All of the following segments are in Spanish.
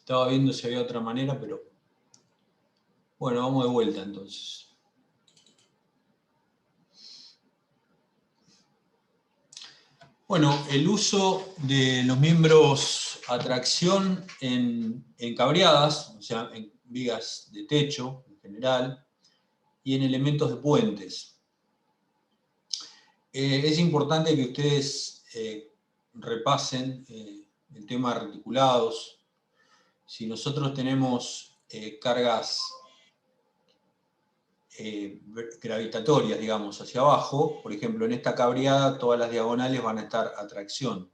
Estaba viendo si había otra manera, pero... Bueno, vamos de vuelta entonces. Bueno, el uso de los miembros a tracción en cabreadas, o sea, en vigas de techo en general, y en elementos de puentes. Es importante que ustedes repasen el tema de reticulados. Si nosotros tenemos cargas gravitatorias, digamos, hacia abajo, por ejemplo, en esta cabreada todas las diagonales van a estar a tracción.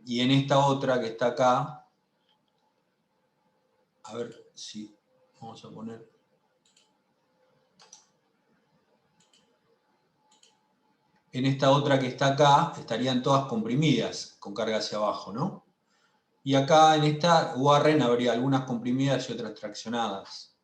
Y en esta otra que está acá, a ver si vamos a poner... En esta otra que está acá, estarían todas comprimidas, con carga hacia abajo, ¿no? Y acá en esta Warren habría algunas comprimidas y otras traccionadas.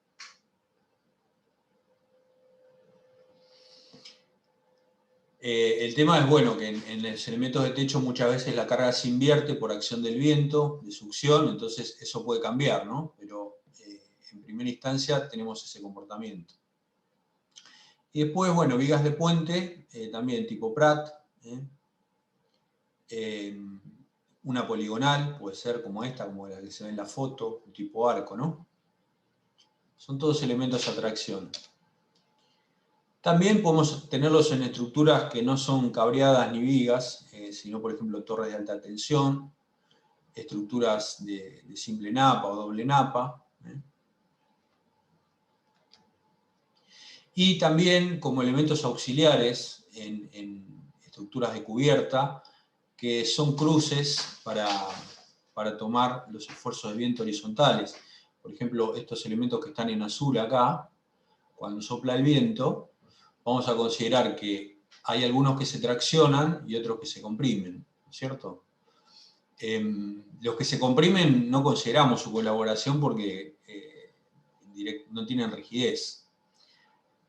El tema es, bueno, que en los elementos de techo muchas veces la carga se invierte por acción del viento, de succión, entonces eso puede cambiar, ¿no? Pero en primera instancia tenemos ese comportamiento. Y después, bueno, vigas de puente, también tipo Pratt, una poligonal, puede ser como esta, como la que se ve en la foto, un tipo arco, ¿no? Son todos elementos a tracción. También podemos tenerlos en estructuras que no son cabreadas ni vigas, sino, por ejemplo, torres de alta tensión, estructuras de simple napa o doble napa. Y también como elementos auxiliares en estructuras de cubierta, que son cruces para tomar los esfuerzos de viento horizontales. Por ejemplo, estos elementos que están en azul acá, cuando sopla el viento, vamos a considerar que hay algunos que se traccionan y otros que se comprimen, ¿cierto? Los que se comprimen no consideramos su colaboración porque no tienen rigidez.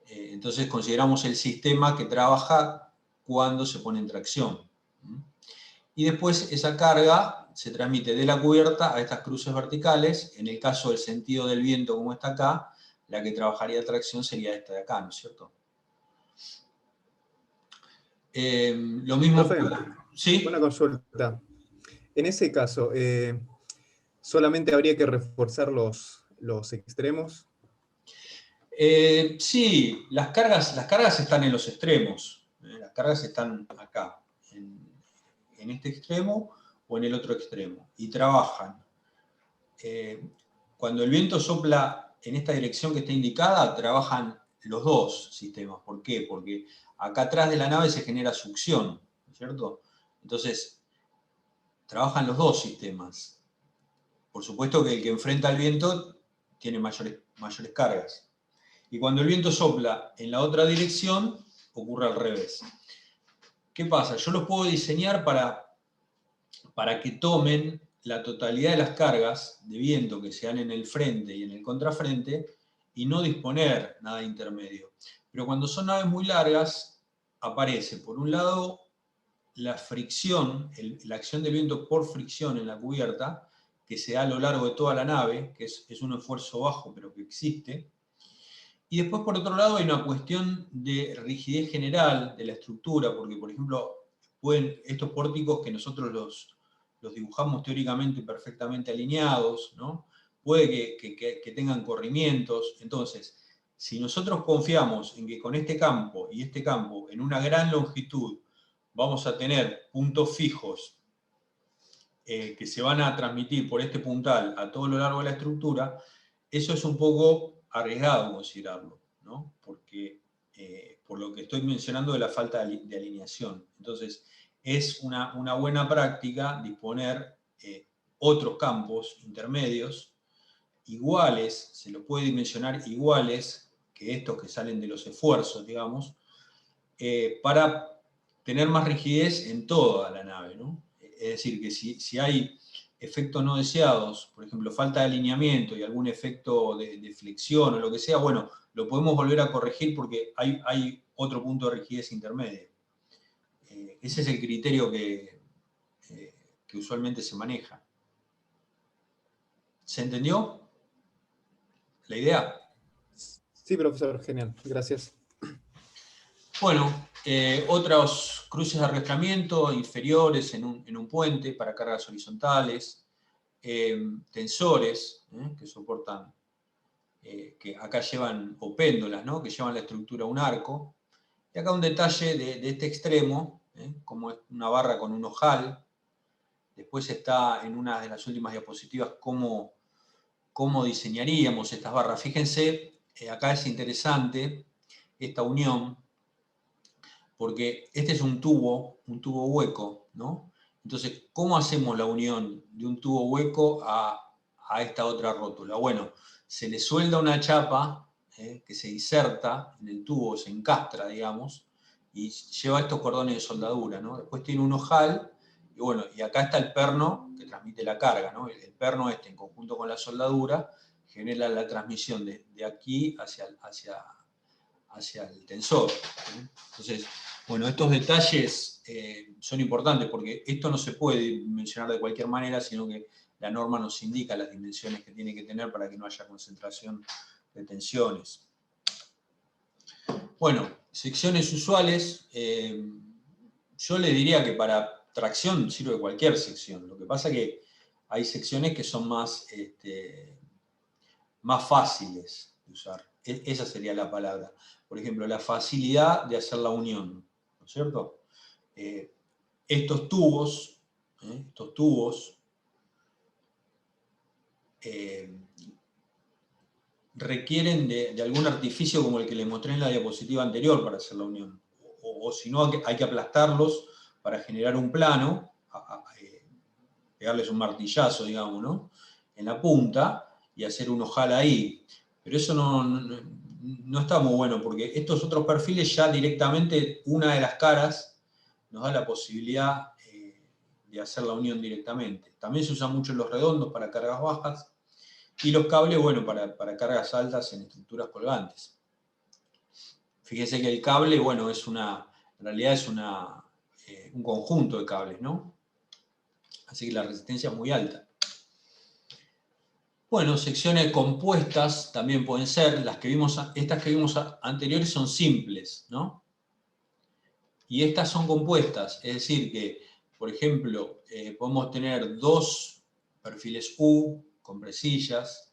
Entonces consideramos el sistema que trabaja cuando se pone en tracción. Y después esa carga se transmite de la cubierta a estas cruces verticales. En el caso del sentido del viento como está acá, la que trabajaría a tracción sería esta de acá, ¿no es cierto? Lo mismo... Profe, ¿Sí? una consulta. En ese caso, ¿solamente habría que reforzar los extremos? Sí, las cargas están en los extremos. Las cargas están acá, en este extremo o en el otro extremo, y trabajan. Cuando el viento sopla en esta dirección que está indicada, trabajan los dos sistemas. ¿Por qué? Porque acá atrás de la nave se genera succión, ¿cierto? Entonces, trabajan los dos sistemas. Por supuesto que el que enfrenta al viento tiene mayores cargas. Y cuando el viento sopla en la otra dirección, ocurre al revés. ¿Qué pasa? Yo los puedo diseñar para que tomen la totalidad de las cargas de viento que se dan en el frente y en el contrafrente y no disponer nada intermedio. Pero cuando son naves muy largas, aparece, por un lado, la fricción, la acción del viento por fricción en la cubierta, que se da a lo largo de toda la nave, que es un esfuerzo bajo, pero que existe. Y después, por otro lado, hay una cuestión de rigidez general de la estructura, porque, por ejemplo, estos pórticos que nosotros los dibujamos teóricamente perfectamente alineados, ¿no? Puede que tengan corrimientos. Entonces, si nosotros confiamos en que con este campo y este campo, en una gran longitud, vamos a tener puntos fijos que se van a transmitir por este puntal a todo lo largo de la estructura, eso es un poco arriesgado considerarlo, ¿no? Porque, por lo que estoy mencionando de la falta de alineación. Entonces, es una buena práctica disponer otros campos intermedios iguales, se lo puede dimensionar iguales que estos que salen de los esfuerzos, digamos, para tener más rigidez en toda la nave, ¿no? Es decir, que si hay efectos no deseados, por ejemplo, falta de alineamiento y algún efecto de flexión o lo que sea, bueno, lo podemos volver a corregir porque hay otro punto de rigidez intermedio. Ese es el criterio que usualmente se maneja. ¿Se entendió la idea? Sí, profesor, genial, gracias. Bueno, otros cruces de arrastramiento inferiores en un puente para cargas horizontales, tensores que soportan, que acá llevan, o péndolas, ¿no? Que llevan la estructura a un arco. Y acá un detalle de este extremo, como es una barra con un ojal. Después está en una de las últimas diapositivas cómo diseñaríamos estas barras. Fíjense, acá es interesante esta unión, porque este es un tubo hueco, ¿no? Entonces, ¿cómo hacemos la unión de un tubo hueco a esta otra rótula? Bueno, se le suelda una chapa que se inserta en el tubo, se encastra, digamos, y lleva estos cordones de soldadura, ¿no? Después tiene un ojal, y bueno, y acá está el perno que transmite la carga, ¿no? El perno este, en conjunto con la soldadura, genera la transmisión de aquí hacia el tensor. Entonces, bueno, estos detalles son importantes porque esto no se puede dimensionar de cualquier manera, sino que la norma nos indica las dimensiones que tiene que tener para que no haya concentración de tensiones. Bueno, secciones usuales, yo le diría que para tracción sirve cualquier sección. Lo que pasa es que hay secciones que son más fáciles de usar. Esa sería la palabra. Por ejemplo, la facilidad de hacer la unión, ¿no es cierto? Estos tubos requieren de algún artificio como el que les mostré en la diapositiva anterior para hacer la unión. O si no, hay que aplastarlos para generar un plano, pegarles un martillazo, digamos, ¿no? En la punta y hacer un ojal ahí. Pero eso no está muy bueno, porque estos otros perfiles ya directamente, una de las caras nos da la posibilidad de hacer la unión directamente. También se usan mucho los redondos para cargas bajas y los cables, bueno, para cargas altas en estructuras colgantes. Fíjese que el cable, bueno, en realidad es un conjunto de cables, ¿no? Así que la resistencia es muy alta. Bueno, secciones compuestas también pueden ser, estas que vimos anteriores son simples, ¿no? Y estas son compuestas, es decir que, por ejemplo, podemos tener dos perfiles U con presillas,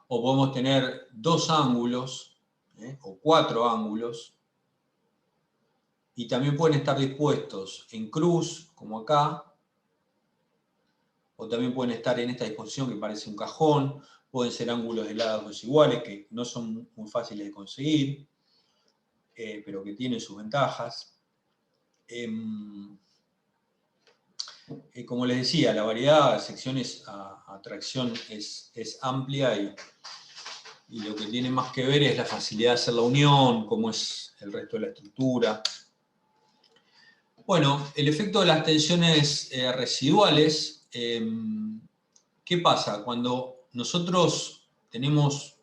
o podemos tener dos ángulos, o cuatro ángulos, y también pueden estar dispuestos en cruz, como acá, o también pueden estar en esta disposición que parece un cajón, pueden ser ángulos de lados desiguales que no son muy fáciles de conseguir, pero que tienen sus ventajas. Como les decía, la variedad de secciones a tracción es amplia y lo que tiene más que ver es la facilidad de hacer la unión, cómo es el resto de la estructura. Bueno, el efecto de las tensiones residuales, ¿qué pasa? Cuando nosotros tenemos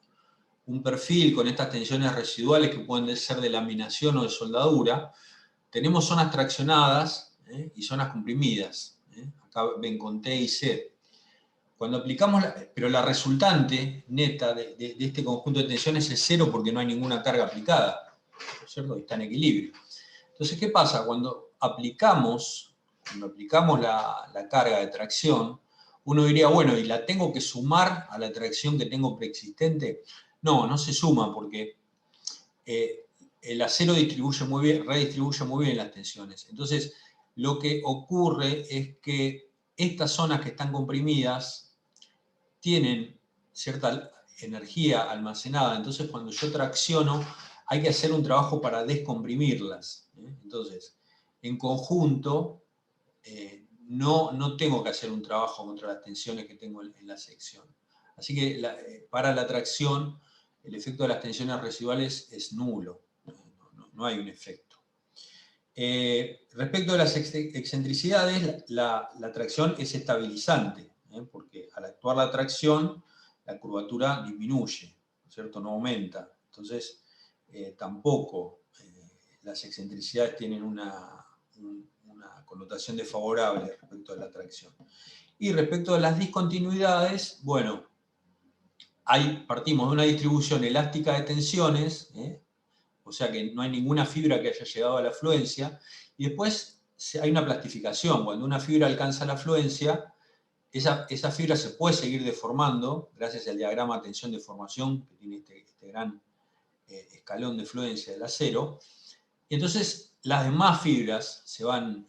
un perfil con estas tensiones residuales que pueden ser de laminación o de soldadura, tenemos zonas traccionadas y zonas comprimidas. Acá ven con T y C. Cuando aplicamos, pero la resultante neta de este conjunto de tensiones es cero porque no hay ninguna carga aplicada, ¿no es cierto? Está en equilibrio. Entonces, ¿qué pasa? Cuando aplicamos la carga de tracción, uno diría, bueno, ¿y la tengo que sumar a la tracción que tengo preexistente? No, no se suma porque el acero redistribuye muy bien las tensiones. Entonces, lo que ocurre es que estas zonas que están comprimidas tienen cierta energía almacenada. Entonces, cuando yo tracciono, hay que hacer un trabajo para descomprimirlas. Entonces, en conjunto, no tengo que hacer un trabajo contra las tensiones que tengo en la sección. Así que para la tracción, el efecto de las tensiones residuales es nulo. No hay un efecto. Respecto de las excentricidades, la tracción es estabilizante, porque al actuar la tracción, la curvatura disminuye, ¿no es cierto? No aumenta. Entonces, tampoco las excentricidades tienen una connotación desfavorable respecto a la tracción. Y respecto a las discontinuidades, bueno, partimos de una distribución elástica de tensiones, o sea que no hay ninguna fibra que haya llegado a la fluencia, y después hay una plastificación. Cuando una fibra alcanza la fluencia, esa fibra se puede seguir deformando, gracias al diagrama de tensión-deformación, que tiene este gran escalón de fluencia del acero. Y entonces las demás fibras se van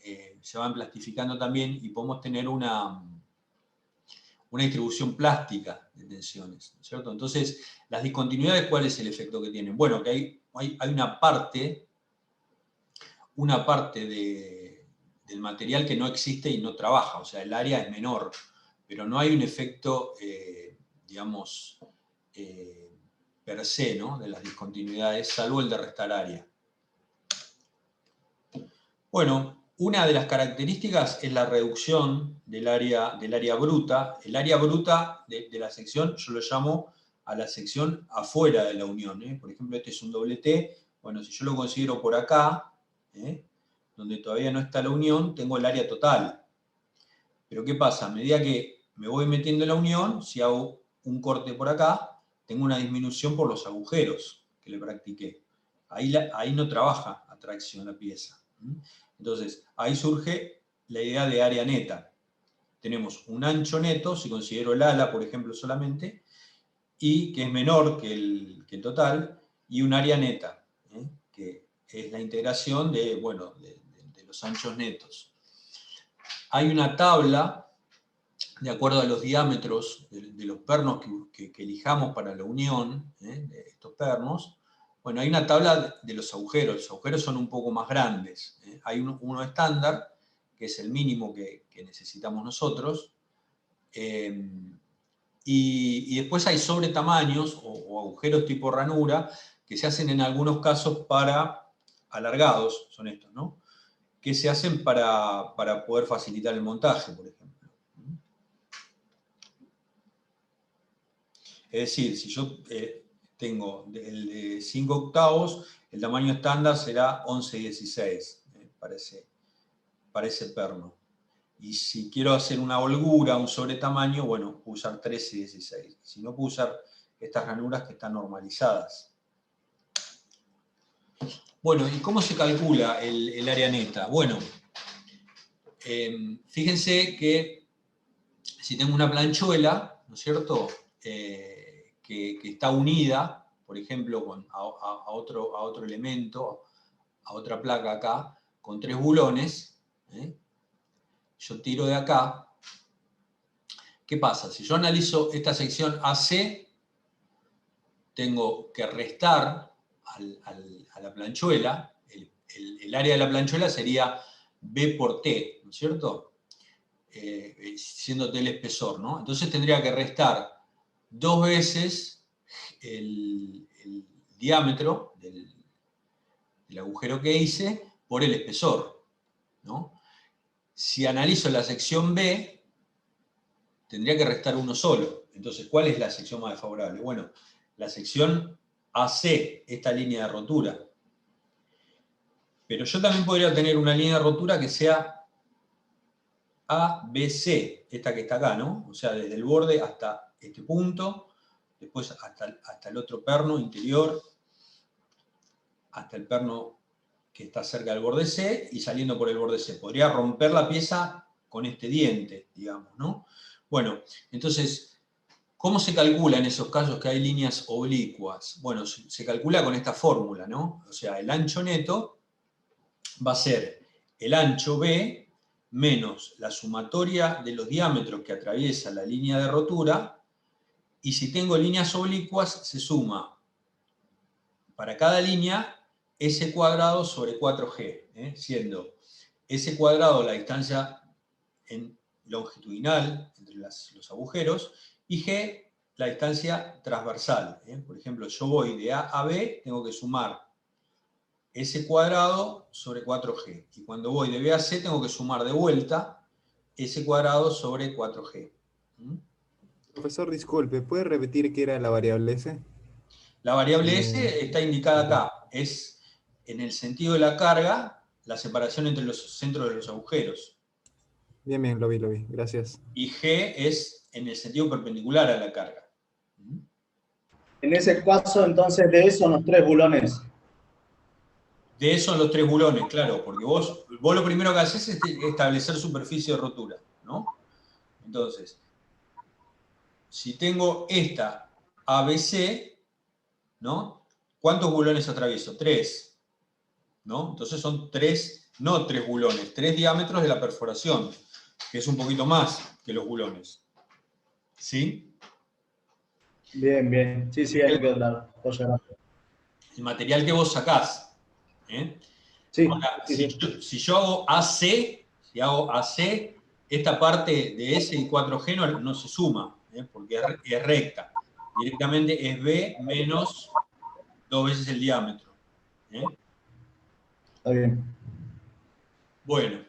plastificando también y podemos tener una distribución plástica de tensiones, ¿cierto? Entonces, las discontinuidades, ¿cuál es el efecto que tienen? Bueno, que hay una parte del material que no existe y no trabaja, o sea, el área es menor, pero no hay un efecto, digamos, per se, ¿no?, de las discontinuidades, salvo el de restar área. Bueno, una de las características es la reducción del área bruta. El área bruta de la sección yo lo llamo a la sección afuera de la unión. Por ejemplo, este es un doble T. Bueno, si yo lo considero por acá, donde todavía no está la unión, tengo el área total. Pero ¿qué pasa? A medida que me voy metiendo en la unión, si hago un corte por acá, tengo una disminución por los agujeros que le practiqué. Ahí no trabaja a tracción la pieza. Entonces, ahí surge la idea de área neta. Tenemos un ancho neto, si considero el ala, por ejemplo, solamente, y que es menor que el total, y un área neta, que es la integración de los anchos netos. Hay una tabla, de acuerdo a los diámetros de los pernos que elijamos para la unión, de estos pernos. Bueno, hay una tabla de los agujeros son un poco más grandes. Hay uno estándar, que es el mínimo que necesitamos nosotros, y después hay sobretamaños o agujeros tipo ranura, que se hacen en algunos casos para alargados, son estos, ¿no?, que se hacen para poder facilitar el montaje, por ejemplo. Es decir, si yo tengo el de 5 octavos, el tamaño estándar será 11/16 para ese perno. Y si quiero hacer una holgura, un sobretamaño, bueno, puedo usar 13/16. Si no, puedo usar estas ranuras que están normalizadas. Bueno, ¿y cómo se calcula el área neta? Bueno, fíjense que si tengo una planchuela, ¿no es cierto?, que está unida, por ejemplo, a otro elemento, a otra placa acá, con 3 bulones, yo tiro de acá. ¿Qué pasa? Si yo analizo esta sección AC, tengo que restar a la planchuela, el área de la planchuela sería B por T, ¿no es cierto?, siendo T el espesor, ¿no? Entonces tendría que restar 2 veces el diámetro del agujero que hice por el espesor, ¿no? Si analizo la sección B, tendría que restar uno solo. Entonces, ¿cuál es la sección más desfavorable? Bueno, la sección AC, esta línea de rotura. Pero yo también podría tener una línea de rotura que sea ABC, esta que está acá, ¿no? O sea, desde el borde hasta este punto, después hasta el otro perno interior, hasta el perno que está cerca del borde C y saliendo por el borde C. Podría romper la pieza con este diente, digamos, ¿no? Bueno, entonces, ¿cómo se calcula en esos casos que hay líneas oblicuas? Bueno, se calcula con esta fórmula, ¿no? O sea, el ancho neto va a ser el ancho B menos la sumatoria de los diámetros que atraviesa la línea de rotura, y si tengo líneas oblicuas, se suma para cada línea S cuadrado sobre 4G, siendo S cuadrado la distancia longitudinal entre los agujeros y G la distancia transversal. Por ejemplo, yo voy de A a B, tengo que sumar S cuadrado sobre 4G. Y cuando voy de B a C, tengo que sumar de vuelta S cuadrado sobre 4G. Profesor, disculpe, ¿puede repetir qué era la variable S? La variable S está indicada acá. Es, en el sentido de la carga, la separación entre los centros de los agujeros. Bien, bien, lo vi, gracias. Y G es en el sentido perpendicular a la carga. En ese caso, entonces, D son los 3 bulones. D son los 3 bulones, claro, porque vos lo primero que haces es establecer superficie de rotura, ¿no? Entonces, si tengo esta ABC, ¿no? ¿Cuántos bulones atravieso? 3, ¿no? Entonces son 3, no 3 bulones, 3 diámetros de la perforación, que es un poquito más que los bulones. ¿Sí? Bien, bien. Sí, sí, ahí me quedó claro. El material que vos sacás. ¿Eh? Sí, Ahora, sí, sí. si yo hago AC, si hago AC, esta parte de S y 4G no se suma, porque es recta. Directamente es B menos 2 veces el diámetro. Está bien. Bueno,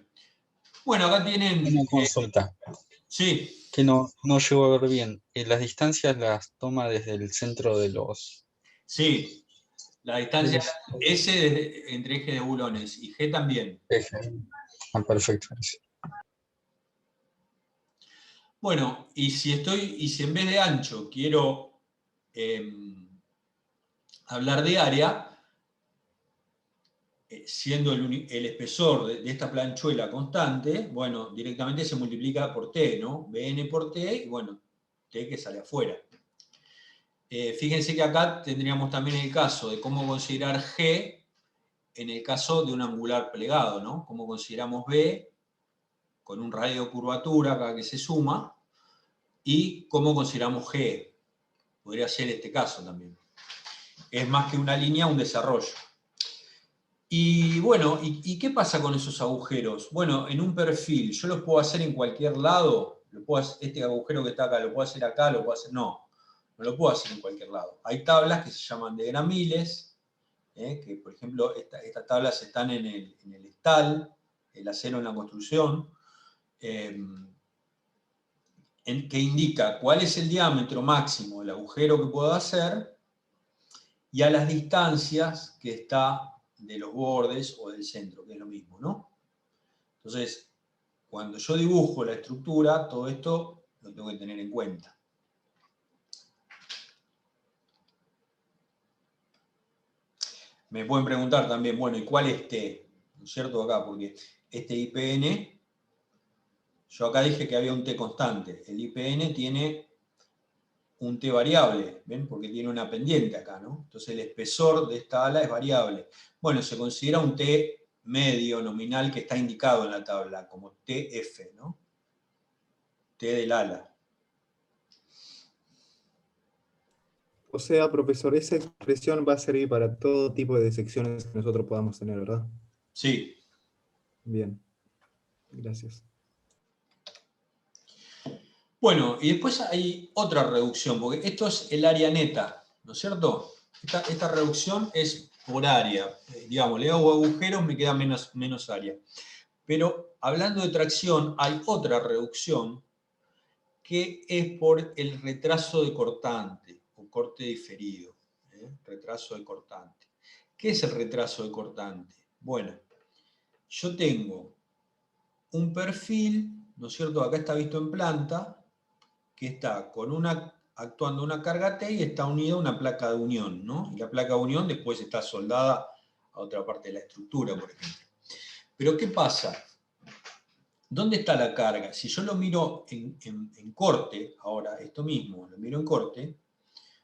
acá tienen... Una consulta, sí, que no llego a ver bien. ¿Las distancias las toma desde el centro de los... sí. La distancia S entre ejes de bulones y G también. ejes? Ah, perfecto. Bueno, y si en vez de ancho quiero hablar de área, siendo el espesor de esta planchuela constante, bueno, directamente se multiplica por T, ¿no? Bn por T, y bueno, T que sale afuera. Fíjense que acá tendríamos también el caso de cómo considerar G en el caso de un angular plegado, ¿no? Cómo consideramos B con un radio de curvatura acá que se suma, y cómo consideramos G. Podría ser este caso también. Es más que una línea, un desarrollo. Y bueno, ¿y qué pasa con esos agujeros? Bueno, en un perfil, ¿yo los puedo hacer en cualquier lado? Este agujero que está acá, ¿lo puedo hacer acá? ¿Lo puedo hacer? No lo puedo hacer en cualquier lado. Hay tablas que se llaman de gramiles, que por ejemplo, estas tablas están en el STAL, el acero en la construcción, que indica cuál es el diámetro máximo del agujero que puedo hacer y a las distancias que está de los bordes o del centro, que es lo mismo, ¿no? Entonces, cuando yo dibujo la estructura, todo esto lo tengo que tener en cuenta. Me pueden preguntar también, bueno, ¿y cuál es T? ¿No es cierto? Acá, porque este IPN, yo acá dije que había un T constante. El IPN tiene un T variable, ¿ven? Porque tiene una pendiente acá, ¿no? Entonces el espesor de esta ala es variable. Bueno, se considera un T medio nominal que está indicado en la tabla, como TF, ¿no? T del ala. O sea, profesor, esa expresión va a servir para todo tipo de secciones que nosotros podamos tener, ¿verdad? Sí. Bien, gracias. Bueno, y después hay otra reducción, porque esto es el área neta, ¿no es cierto? Esta reducción es por área. Digamos, le hago agujeros, me queda menos área. Pero hablando de tracción, hay otra reducción que es por el retraso de cortante o corte diferido. Retraso de cortante. ¿Qué es el retraso de cortante? Bueno, yo tengo un perfil, ¿no es cierto? Acá está visto en planta, que está actuando una carga T y está unida a una placa de unión, ¿no? Y la placa de unión después está soldada a otra parte de la estructura, por ejemplo. Pero ¿qué pasa? ¿Dónde está la carga? Si yo lo miro en corte, ahora esto mismo, lo miro en corte,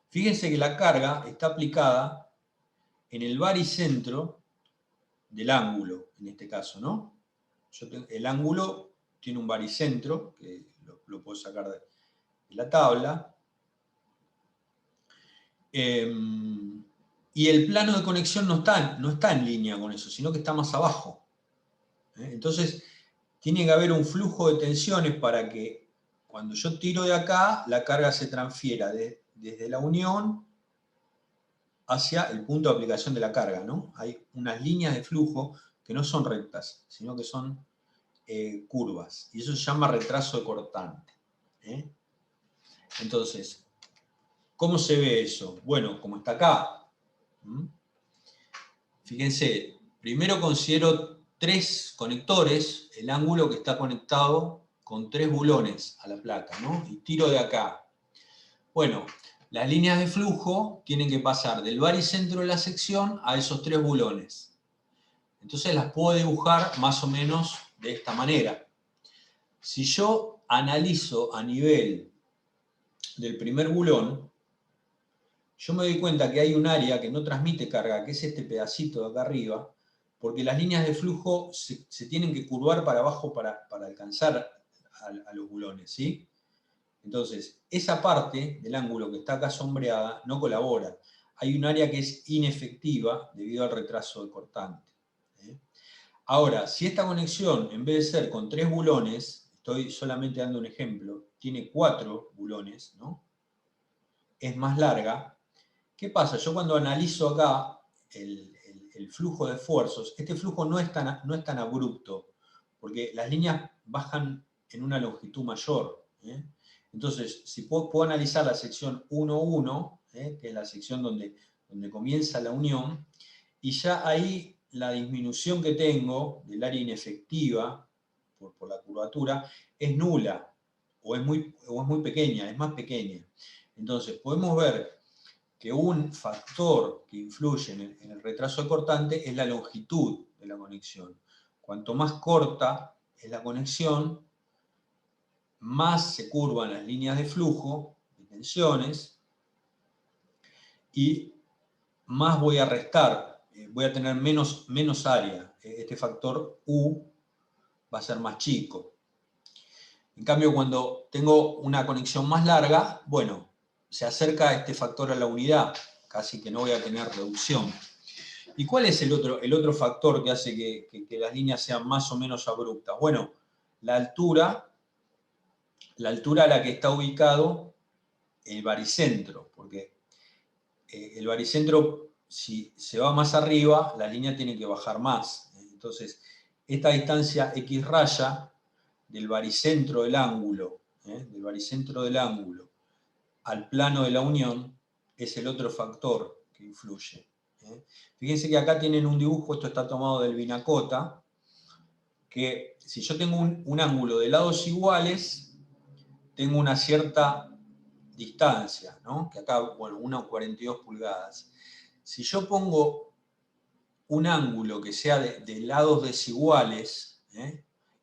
fíjense que la carga está aplicada en el baricentro del ángulo, en este caso, ¿no? El ángulo tiene un baricentro, que lo puedo sacar de la tabla, y el plano de conexión no está en línea con eso, sino que está más abajo. Entonces, tiene que haber un flujo de tensiones para que cuando yo tiro de acá, la carga se transfiera desde la unión hacia el punto de aplicación de la carga, ¿no? Hay unas líneas de flujo que no son rectas, sino que son curvas, y eso se llama retraso de cortante. Entonces, ¿cómo se ve eso? Bueno, como está acá. Fíjense, primero considero 3 conectores, el ángulo que está conectado con 3 bulones a la placa, ¿no? Y tiro de acá. Bueno, las líneas de flujo tienen que pasar del baricentro de la sección a esos 3 bulones. Entonces las puedo dibujar más o menos de esta manera. Si yo analizo a nivel del primer bulón, yo me doy cuenta que hay un área que no transmite carga, que es este pedacito de acá arriba, porque las líneas de flujo se tienen que curvar para abajo para alcanzar a los bulones, ¿sí? Entonces, esa parte del ángulo que está acá sombreada no colabora. Hay un área que es inefectiva debido al retraso de cortante. Ahora, si esta conexión, en vez de ser con 3 bulones, estoy solamente dando un ejemplo, tiene 4 bulones, ¿no? Es más larga. ¿Qué pasa? Yo cuando analizo acá el flujo de esfuerzos, este flujo no es tan abrupto, porque las líneas bajan en una longitud mayor. Entonces, si puedo analizar la sección 1,1, que es la sección donde comienza la unión, y ya ahí la disminución que tengo del área inefectiva por la curvatura es nula, o es muy pequeña, es más pequeña. Entonces, podemos ver que un factor que influye en el retraso de cortante es la longitud de la conexión. Cuanto más corta es la conexión, más se curvan las líneas de flujo, de tensiones, y más voy a restar, voy a tener menos área. Este factor U va a ser más chico. En cambio, cuando tengo una conexión más larga, bueno, se acerca este factor a la unidad, casi que no voy a tener reducción. ¿Y cuál es el otro factor que hace que las líneas sean más o menos abruptas? Bueno, la altura a la que está ubicado el baricentro, porque el baricentro, si se va más arriba, la línea tiene que bajar más. Entonces, esta distancia X raya del baricentro del ángulo, al plano de la unión, es el otro factor que influye. Fíjense que acá tienen un dibujo, esto está tomado del Vinacota, que si yo tengo un ángulo de lados iguales, tengo una cierta distancia, ¿no? Que acá, bueno, 1,42 pulgadas. Si yo pongo un ángulo que sea de lados desiguales,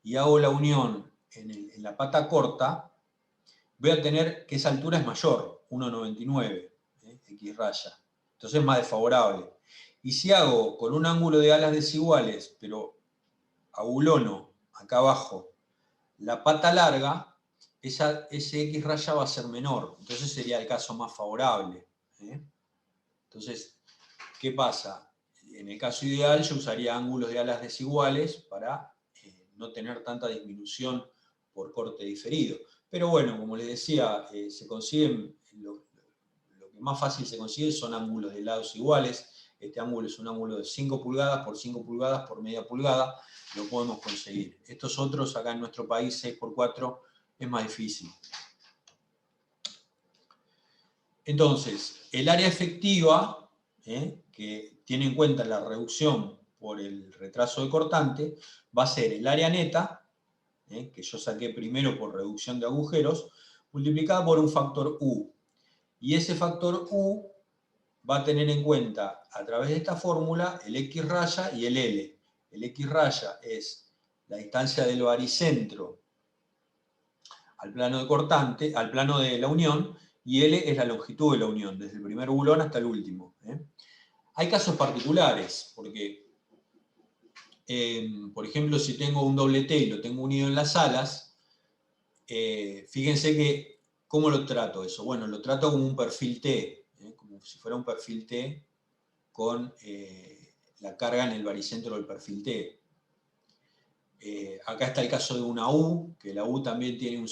y hago la unión en la pata corta, voy a tener que esa altura es mayor, 1,99, X raya. Entonces es más desfavorable. Y si hago con un ángulo de alas desiguales, pero abulono, acá abajo, la pata larga, ese X raya va a ser menor. Entonces sería el caso más favorable. Entonces, ¿qué pasa? En el caso ideal yo usaría ángulos de alas desiguales para no tener tanta disminución por corte diferido. Pero bueno, como les decía, se consiguen, lo que más fácil se consigue son ángulos de lados iguales. Este ángulo es un ángulo de 5 pulgadas por 5 pulgadas por media pulgada, lo podemos conseguir. Estos otros acá en nuestro país, 6x4, es más difícil. Entonces, el área efectiva, que tiene en cuenta la reducción por el retraso de cortante, va a ser el área neta, que yo saqué primero por reducción de agujeros, multiplicada por un factor U. Y ese factor U va a tener en cuenta, a través de esta fórmula, el X raya y el L. El X raya es la distancia del baricentro al plano de cortante, al plano de la unión, y L es la longitud de la unión, desde el primer bulón hasta el último. Hay casos particulares, porque, por ejemplo, si tengo un doble T y lo tengo unido en las alas, fíjense que, ¿cómo lo trato eso? Bueno, lo trato como un perfil T, como si fuera un perfil T con la carga en el baricentro del perfil T. Acá está el caso de una U, que la U también tiene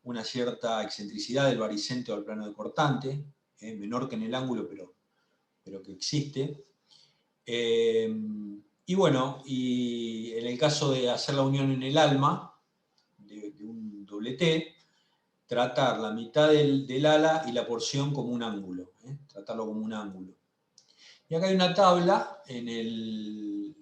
una cierta excentricidad del baricentro al plano de cortante, menor que en el ángulo, pero que existe. Y bueno, y en el caso de hacer la unión en el alma, de un doble T, tratar la mitad del ala y la porción como un ángulo, tratarlo como un ángulo. Y acá hay una tabla en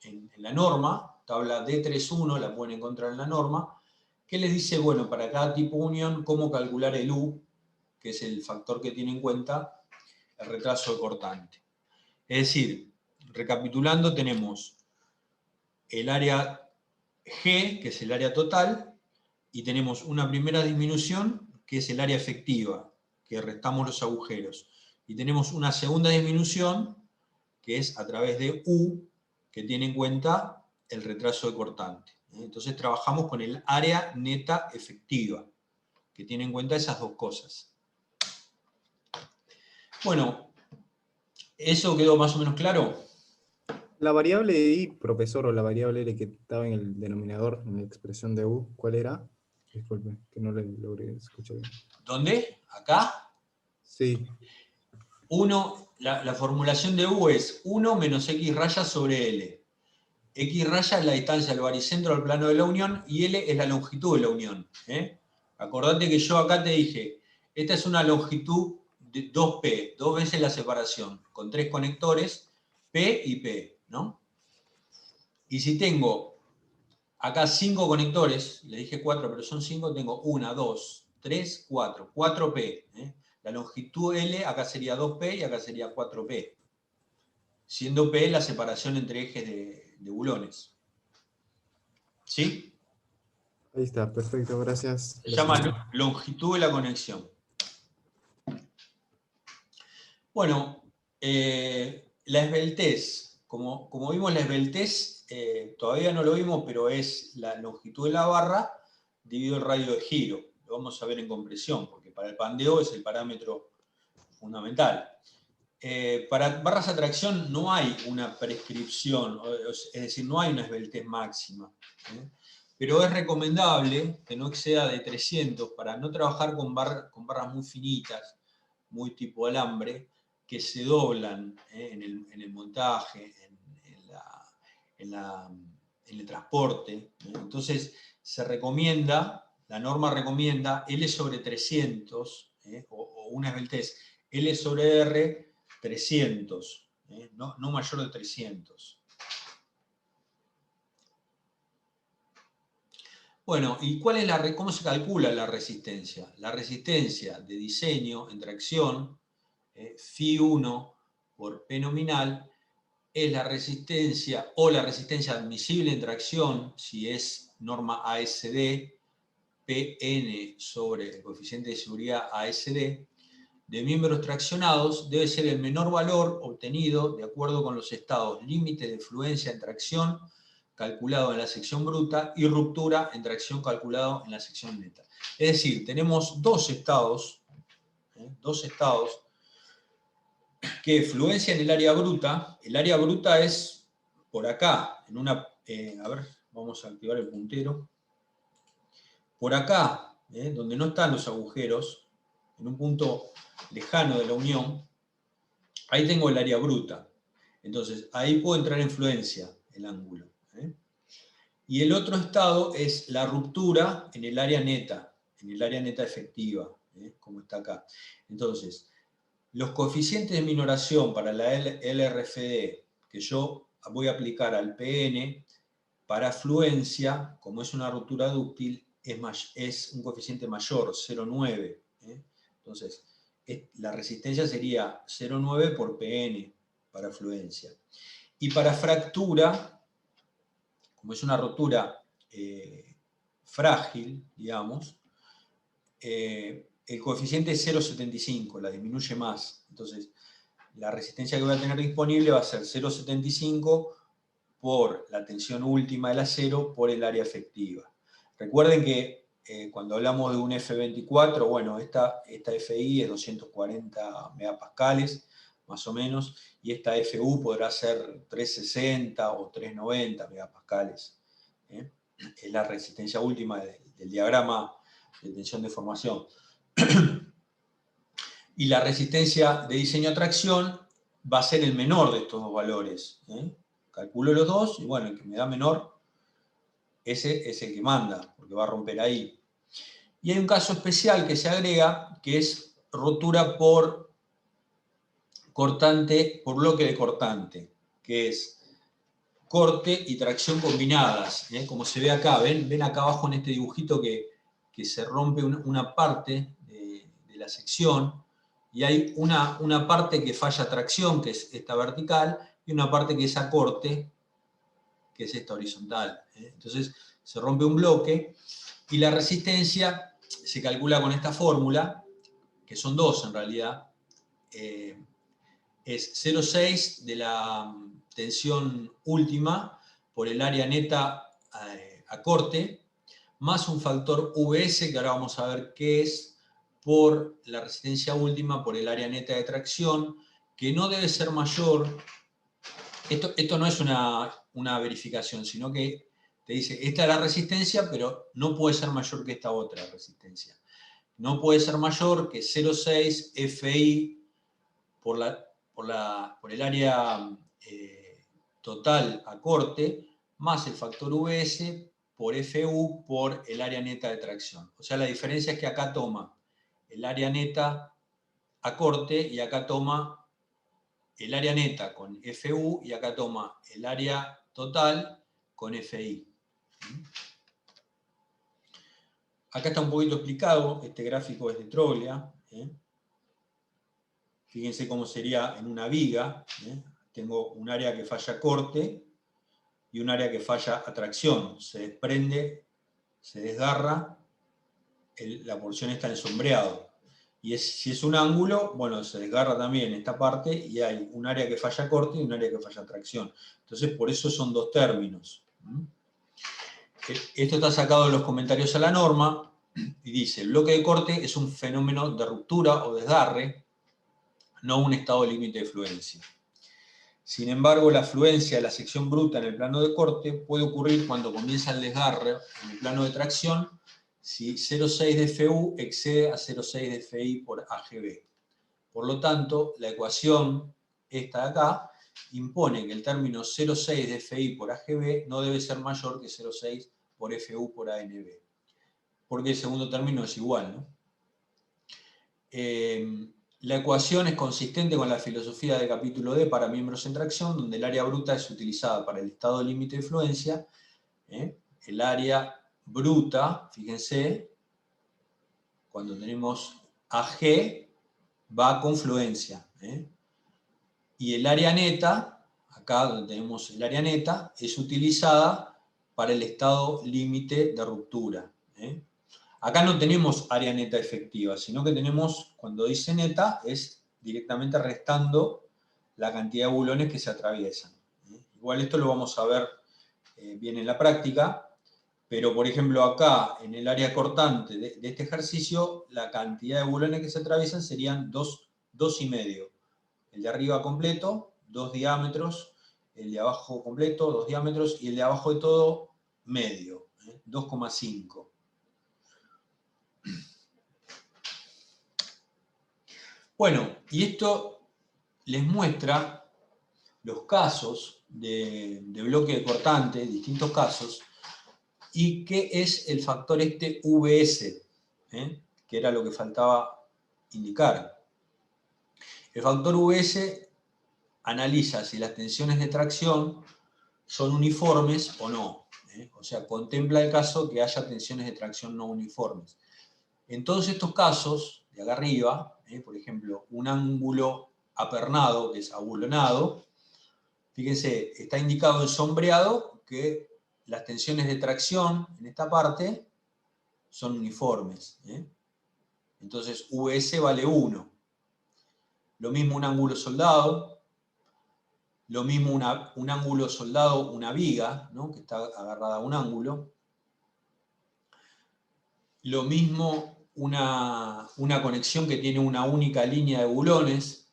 en la norma, tabla D31, la pueden encontrar en la norma, que les dice, bueno, para cada tipo de unión, cómo calcular el U, que es el factor que tiene en cuenta el retraso de cortante. Es decir, recapitulando, tenemos el área G, que es el área total, y tenemos una primera disminución, que es el área efectiva, que restamos los agujeros. Y tenemos una segunda disminución, que es a través de U, que tiene en cuenta el retraso de cortante. Entonces trabajamos con el área neta efectiva, que tiene en cuenta esas dos cosas. Bueno, ¿eso quedó más o menos claro? La variable I, profesor, o la variable L que estaba en el denominador, en la expresión de U, ¿cuál era? Disculpe, que no le logré escuchar bien. ¿Dónde? ¿Acá? Sí. 1, la formulación de U es 1 menos X raya sobre L. X raya es la distancia del baricentro al plano de la unión y L es la longitud de la unión. Acordate que yo acá te dije, esta es una longitud de 2P, 2 veces la separación, con 3 conectores, P y P, ¿no? Y si tengo acá 5 conectores, le dije 4, pero son 5, tengo 1, 2, 3, 4, 4P. La longitud L acá sería 2P y acá sería 4P. Siendo P la separación entre ejes de bulones. ¿Sí? Ahí está, perfecto, gracias. Se llama longitud de la conexión. Bueno, la esbeltez. Como vimos, la esbeltez todavía no lo vimos, pero es la longitud de la barra dividido el radio de giro. Lo vamos a ver en compresión, porque para el pandeo es el parámetro fundamental. Para barras de tracción no hay una prescripción, es decir, no hay una esbeltez máxima. Pero es recomendable que no exceda de 300 para no trabajar con barras muy finitas, muy tipo alambre, que se doblan en el montaje, en el transporte. Entonces se recomienda, la norma recomienda L sobre 300, o una esbeltez L sobre R 300, no mayor de 300. Bueno, ¿y cómo se calcula la resistencia? La resistencia de diseño en tracción, Φ1 por P nominal, es la resistencia o la resistencia admisible en tracción, si es norma ASD, Pn sobre el coeficiente de seguridad ASD, de miembros traccionados debe ser el menor valor obtenido de acuerdo con los estados límite de fluencia en tracción calculado en la sección bruta y ruptura en tracción calculado en la sección neta. Es decir, tenemos dos estados que fluencia en el área bruta. El área bruta es por acá, en una, a ver, vamos a activar el puntero. Por acá, donde no están los agujeros, en un punto lejano de la unión, ahí tengo el área bruta. Entonces, ahí puede entrar en fluencia el ángulo. Y el otro estado es la ruptura en el área neta efectiva, como está acá. Entonces, los coeficientes de minoración para la LRFD que yo voy a aplicar al PN, para fluencia, como es una ruptura dúctil, es un coeficiente mayor, 0,9. Entonces, la resistencia sería 0,9 por PN para fluencia. Y para fractura, como es una rotura frágil, digamos, el coeficiente es 0,75, la disminuye más. Entonces, la resistencia que voy a tener disponible va a ser 0,75 por la tensión última del acero por el área efectiva. Recuerden que cuando hablamos de un F24, bueno, esta FI es 240 megapascales, más o menos, y esta FU podrá ser 360 o 390 megapascales. Es la resistencia última del diagrama de tensión de formación. Y la resistencia de diseño a tracción va a ser el menor de estos dos valores. Calculo los dos y bueno, el que me da menor, ese es el que manda, porque va a romper ahí. Y hay un caso especial que se agrega, que es rotura por cortante, por bloque de cortante, que es corte y tracción combinadas, como se ve acá. ¿Ven acá abajo en este dibujito que se rompe una parte de la sección, y hay una parte que falla tracción, que es esta vertical, y una parte que es a corte, que es esta horizontal. Entonces se rompe un bloque, y la resistencia se calcula con esta fórmula, que son dos en realidad. Es 0,6 de la tensión última por el área neta a corte, más un factor VS, que ahora vamos a ver qué es, por la resistencia última por el área neta de tracción, que no debe ser mayor. Esto no es una verificación, sino que te dice, esta es la resistencia, pero no puede ser mayor que esta otra resistencia. No puede ser mayor que 0,6 FI por el área total a corte, más el factor VS por FU por el área neta de tracción. O sea, la diferencia es que acá toma el área neta a corte y acá toma el área neta con FU y acá toma el área total con FI. Acá está un poquito explicado, este gráfico es de Troglia. Fíjense cómo sería en una viga. Tengo un área que falla corte y un área que falla a tracción. Se desprende, se desgarra, la porción está en sombreado. Y si es un ángulo, bueno, se desgarra también esta parte y hay un área que falla corte y un área que falla tracción. Entonces, por eso son dos términos. Esto está sacado de los comentarios a la norma y dice, el bloque de corte es un fenómeno de ruptura o desgarre, no un estado límite de fluencia. Sin embargo, la fluencia de la sección bruta en el plano de corte puede ocurrir cuando comienza el desgarre en el plano de tracción si 0,6 de FU excede a 0,6 de FI por AGB. Por lo tanto, la ecuación, esta de acá, impone que el término 0,6 de FI por AGB no debe ser mayor que 0,6 por FU por ANB. Porque el segundo término es igual, ¿no? La ecuación es consistente con la filosofía del capítulo D para miembros en tracción, donde el área bruta es utilizada para el estado límite de fluencia. El área bruta, fíjense, cuando tenemos AG, va con fluencia. Y el área neta, acá donde tenemos el área neta, es utilizada para el estado límite de ruptura. Acá no tenemos área neta efectiva, sino que tenemos, cuando dice neta, es directamente restando la cantidad de bulones que se atraviesan. Igual esto lo vamos a ver bien en la práctica, pero por ejemplo acá, en el área cortante de este ejercicio, la cantidad de bulones que se atraviesan serían 2,5. El de arriba completo, 2 diámetros, el de abajo completo, 2 diámetros, y el de abajo de todo, medio, 2,5. Bueno, y esto les muestra los casos de bloque de cortante, distintos casos, y qué es el factor este VS, que era lo que faltaba indicar. El factor VS analiza si las tensiones de tracción son uniformes o no. O sea, contempla el caso que haya tensiones de tracción no uniformes. En todos estos casos, de acá arriba, por ejemplo, un ángulo apernado, que es abulonado, fíjense, está indicado en sombreado que las tensiones de tracción en esta parte son uniformes. Entonces, VS vale 1. Lo mismo un ángulo soldado, lo mismo un ángulo soldado, una viga, ¿no?, que está agarrada a un ángulo. Lo mismo una conexión que tiene una única línea de bulones.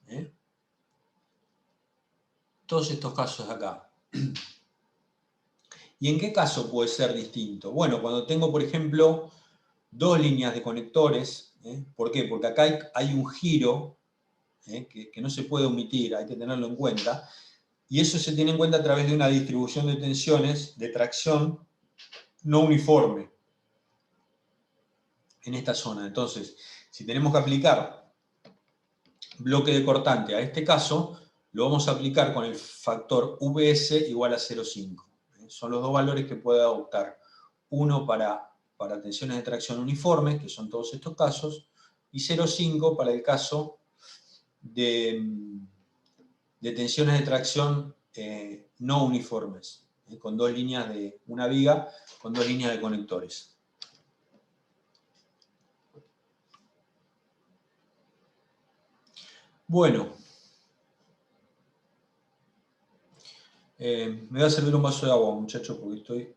Todos estos casos de acá. ¿Y en qué caso puede ser distinto? Bueno, cuando tengo, por ejemplo, dos líneas de conectores. ¿Por qué? Porque acá hay un giro que no se puede omitir, hay que tenerlo en cuenta. Y eso se tiene en cuenta a través de una distribución de tensiones de tracción no uniforme en esta zona. Entonces, si tenemos que aplicar bloque de cortante a este caso, lo vamos a aplicar con el factor VS igual a 0,5. Son los dos valores que puede adoptar. Uno para tensiones de tracción uniformes, que son todos estos casos, y 0,5 para el caso de tensiones de tracción no uniformes, con dos líneas de una viga, con dos líneas de conectores. Bueno, me voy a servir un vaso de agua, muchachos, porque estoy...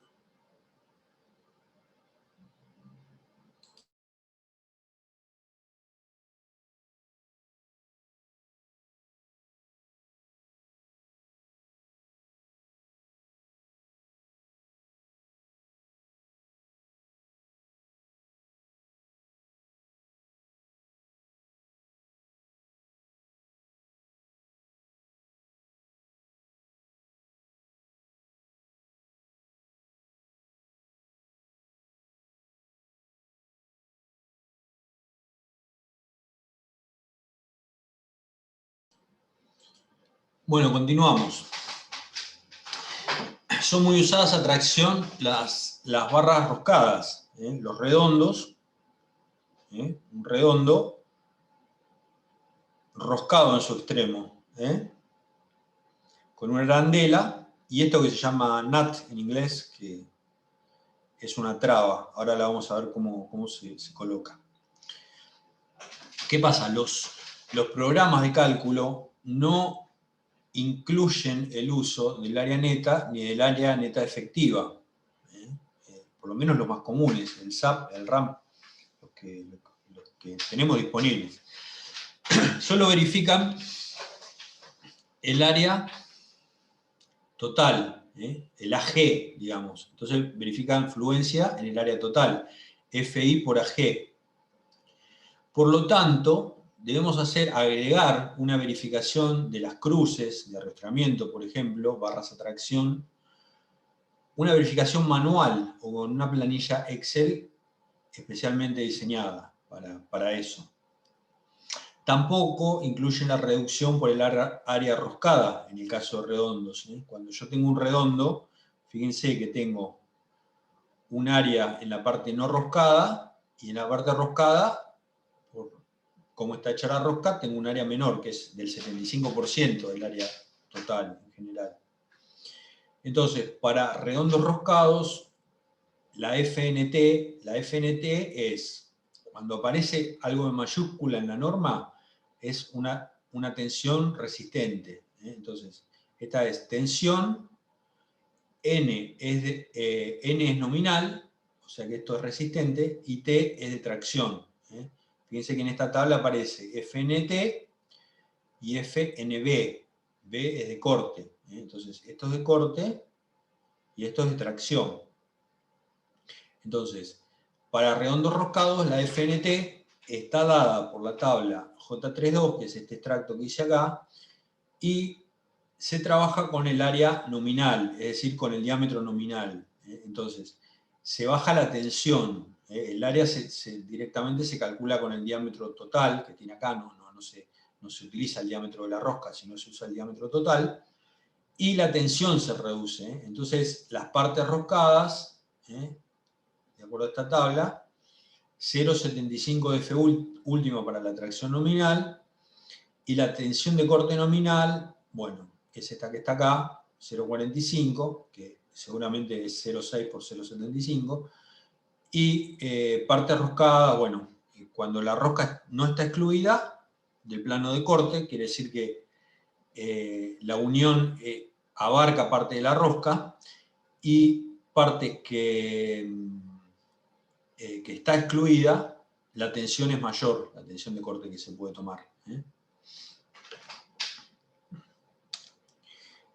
Bueno, continuamos. Son muy usadas a tracción las barras roscadas, los redondos, un redondo roscado en su extremo, con una arandela, y esto que se llama nut en inglés, que es una traba. Ahora la vamos a ver cómo se coloca. ¿Qué pasa? Los programas de cálculo no incluyen el uso del área neta ni del área neta efectiva. Por lo menos los más comunes, el SAP, el RAM, los que tenemos disponibles. Solo verifican el área total, el AG, digamos. Entonces verifican fluencia en el área total, FI por AG. Por lo tanto, debemos agregar una verificación de las cruces de arrastramiento, por ejemplo, barras a tracción, una verificación manual o con una planilla Excel especialmente diseñada para eso. Tampoco incluye la reducción por el área roscada, en el caso de redondos. Cuando yo tengo un redondo, fíjense que tengo un área en la parte no roscada, y en la parte roscada, por cómo está hecha la rosca, tengo un área menor, que es del 75% del área total en general. Entonces, para redondos roscados, la FNT es, cuando aparece algo en mayúscula en la norma, es una tensión resistente. Entonces, esta es tensión, N es nominal, o sea que esto es resistente, y T es de tracción. Fíjense que en esta tabla aparece FNT y FNB. B es de corte. Entonces, esto es de corte y esto es de tracción. Entonces, para redondos roscados, la FNT está dada por la tabla J32, que es este extracto que hice acá, y se trabaja con el área nominal, es decir, con el diámetro nominal. Entonces, se baja la tensión. El área directamente se calcula con el diámetro total, que tiene acá, no se utiliza el diámetro de la rosca, sino se usa el diámetro total, y la tensión se reduce. Entonces, las partes roscadas, de acuerdo a esta tabla, 0,75 de F último para la tracción nominal, y la tensión de corte nominal, bueno, es esta que está acá, 0,45, que seguramente es 0,6 por 0,75, y parte roscada, bueno, cuando la rosca no está excluida del plano de corte, quiere decir que la unión abarca parte de la rosca, y partes que está excluida, la tensión es mayor, la tensión de corte que se puede tomar.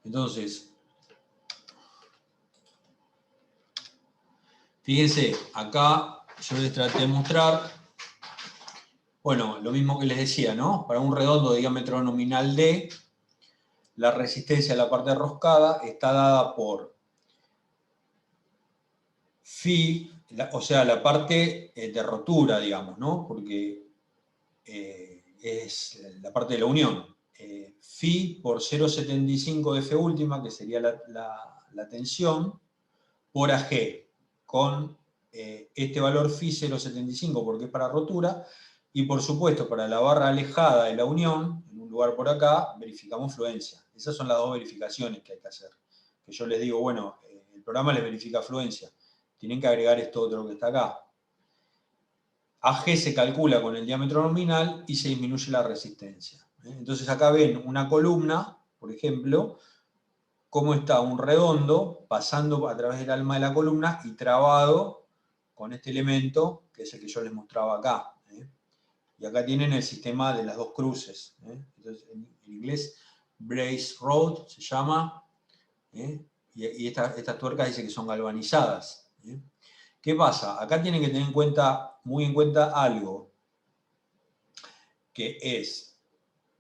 Entonces, fíjense, acá yo les traté de mostrar, bueno, lo mismo que les decía, ¿no? Para un redondo de diámetro nominal D, la resistencia a la parte roscada está dada por Φ, o sea, la parte de rotura, digamos, ¿no? Porque es la parte de la unión. phi por 0,75 de F última, que sería la tensión, por AG, con este valor phi 0,75 porque es para rotura, y por supuesto para la barra alejada de la unión, en un lugar por acá, verificamos fluencia. Esas son las dos verificaciones que hay que hacer. Que yo les digo, bueno, el programa les verifica fluencia, tienen que agregar esto otro que está acá. AG se calcula con el diámetro nominal y se disminuye la resistencia. Entonces acá ven una columna, por ejemplo, cómo está un redondo pasando a través del alma de la columna y trabado con este elemento, que es el que yo les mostraba acá. Y acá tienen el sistema de las dos cruces. Entonces, en inglés, brace rod se llama, y estas tuercas dicen que son galvanizadas. ¿Qué pasa? Acá tienen que tener muy en cuenta algo, que es,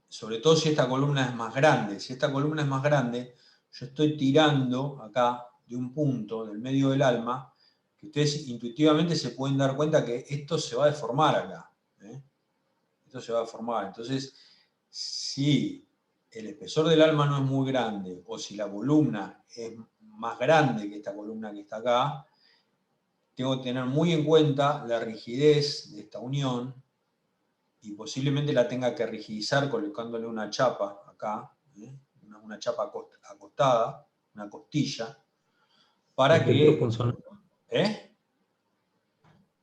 sobre todo si esta columna es más grande. Si esta columna es más grande, yo estoy tirando acá de un punto del medio del alma, que ustedes intuitivamente se pueden dar cuenta que esto se va a deformar acá. Esto se va a deformar. Entonces, si el espesor del alma no es muy grande, o si la columna es más grande que esta columna que está acá, tengo que tener muy en cuenta la rigidez de esta unión, y posiblemente la tenga que rigidizar colocándole una chapa acá, una chapa acostada, una costilla, para que... punzonado. ¿Eh?